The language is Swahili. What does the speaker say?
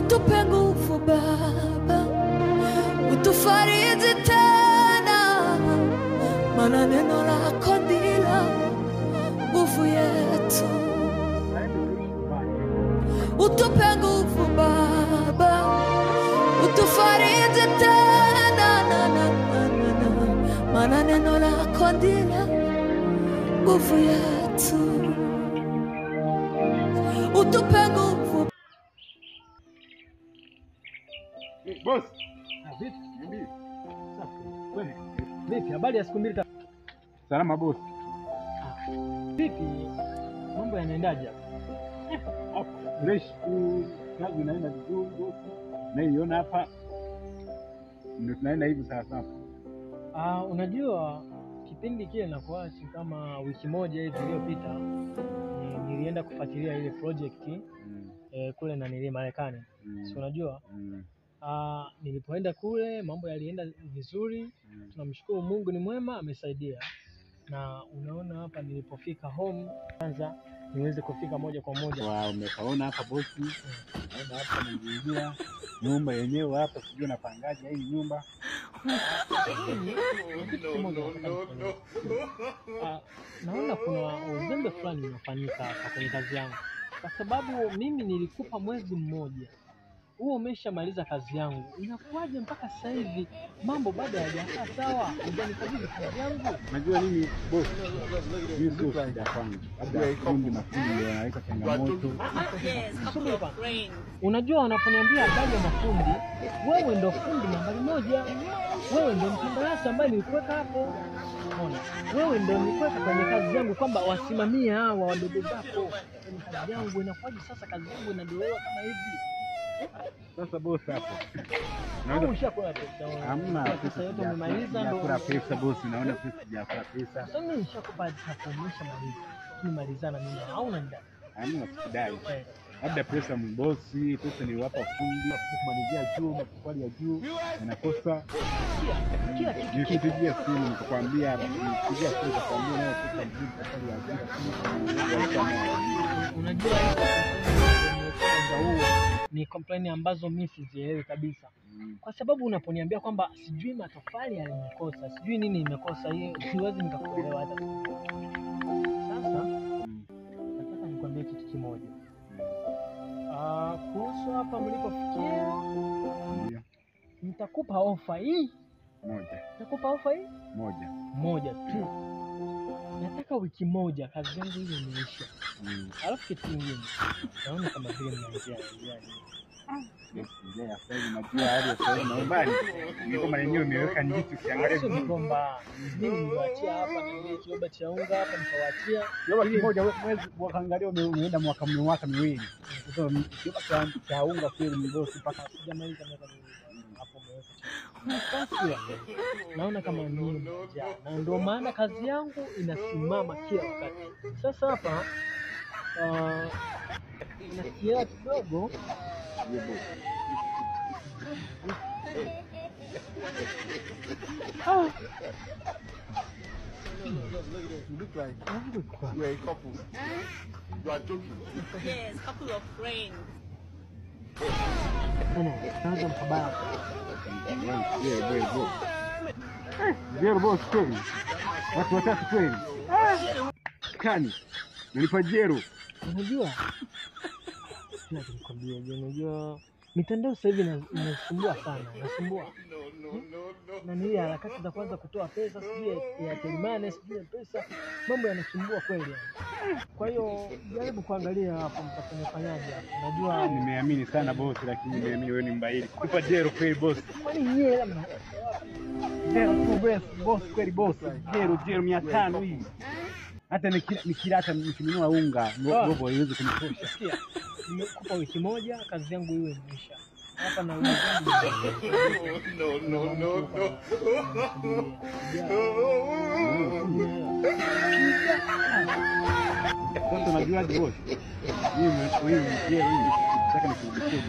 utupe nguvu Baba, utufariji tena, maana neno lako ndilo nguvu yetu. Utupe nguvu Baba, utufariji tena, maana neno lako ndilo nguvu yetu. Utupe nguvu. Boss. Vipi? Niambie. Safi. Wewe. Vipi? Habari ya siku mbili tatu? Salama boss. Vipi? Mambo yanaendaje hapa? Fresh. Kazi inaenda vizuri boss. Naiona hapa. Ndio tunaenda hivi sasa. Unajua kipindi kile nakuacha kama wiki moja hivi iliyopita nilienda kufuatilia ile project kule na nili Marekani. Si unajua? Nilipoenda kule mambo yalienda vizuri. Tunamshukuru Mungu ni mwema, amesaidia. Na unaona hapa nilipofika home kwanza niweze kufika moja kwa moja. Umeona hapa bosi. Naona hapa niingia nyumba yenyewe hapa, sijui napangaje hii nyumba. Naona kuna uzembe fulani unafanyika hapa kwenye kazi yangu, kwa sababu mimi nilikupa mwezi mmoja, huo umeshamaliza kazi yangu. Inakuwaje mpaka sasa hivi mambo bado hayajakaa sawa? Hujanikabidhi kazi yangu. Najua nini boss, hiyo sio shida kwangu, labda fundi mafundi wanaweka changamoto. Unajua wanaponiambia habari ya mafundi, wewe ndio fundi nambari moja, wewe ndio mkandarasi ambaye nilikuweka hapo. Unaona, wewe ndio nilikuweka kwenye kazi yangu kwamba wasimamie hawa wadogo zako kwenye kazi yangu. Inakuwaje sasa kazi yangu inadolewa kama hivi? Sasa boss hapo. Naona umeshakula pesa. Hamna pesa yote umemaliza ndio. Nakula pesa boss, naona pesa sijakula pesa. Sasa mimi nishakupa kuonyesha maliza. Nimalizana mimi hauna ndani. Hamna kudai. Labda pesa mbosi, pesa niliwapa fundi, kumalizia juu, maswali ya juu, inakosa. Nikipigia simu nikakwambia, nikipigia simu nikakwambia nayo pesa nzuri maswali ya juu. Unajua ni complain ambazo mimi sizielewi kabisa. Kwa sababu unaponiambia kwamba sijui matofali yalimekosa, sijui nini imekosa, hiyo siwezi nikakuelewa hata. Sasa nataka nikwambie kitu kimoja. Kuhusu hapa mlipofikia, nitakupa ofa hii moja. Nitakupa ofa hii moja tu. Nataka wiki moja kazi yangu hiyo imeisha. Alafu kitu kingine, naona kama vile mnaingia. Ndio sasa unajua hali sasa naomba niko maeneo nimeweka njiti, ukiangalia kwamba mimi niliwaachia hapa na ile kiomba cha unga hapa nikawaachia kiomba kimoja mwezi wakaangalia umeenda mwaka miwili. Sasa kiomba cha unga kweli mbosi mpaka sijamaliza miaka miwili hapo umeweka basi. Naona kama mimi mmoja, na ndio maana kazi yangu inasimama kila wakati. Sasa hapa nasikia kidogo you look like you are a couple. You are joking. Yes, couple of friends. Naanza mkabala. Jero boss kweli. Watu watatu kweli. Kani. Nilipa jero. Unajua? Sina kukwambia, unajua mitandao sasa hivi inasumbua sana, inasumbua. Na ni harakati za kwanza kutoa pesa, sijui ya telemane, sijui pesa, mambo yanasumbua kweli. Kwa hiyo jaribu kuangalia hapo mtafanyaje hapo. Najua nimeamini sana boss, lakini nimeamini wewe ni mbaili. Kupa jero kweli boss. Kwani yeye labda jero tu boss kweli boss. Jero 500 hii. Hata nikila hata nikinunua unga robo haiwezi kunitosha. Sikia. Nimekupa wiki moja kazi yangu iwe imeisha. Hapa na unga. No. Sasa unajua boss. Mimi nataka nikurudishie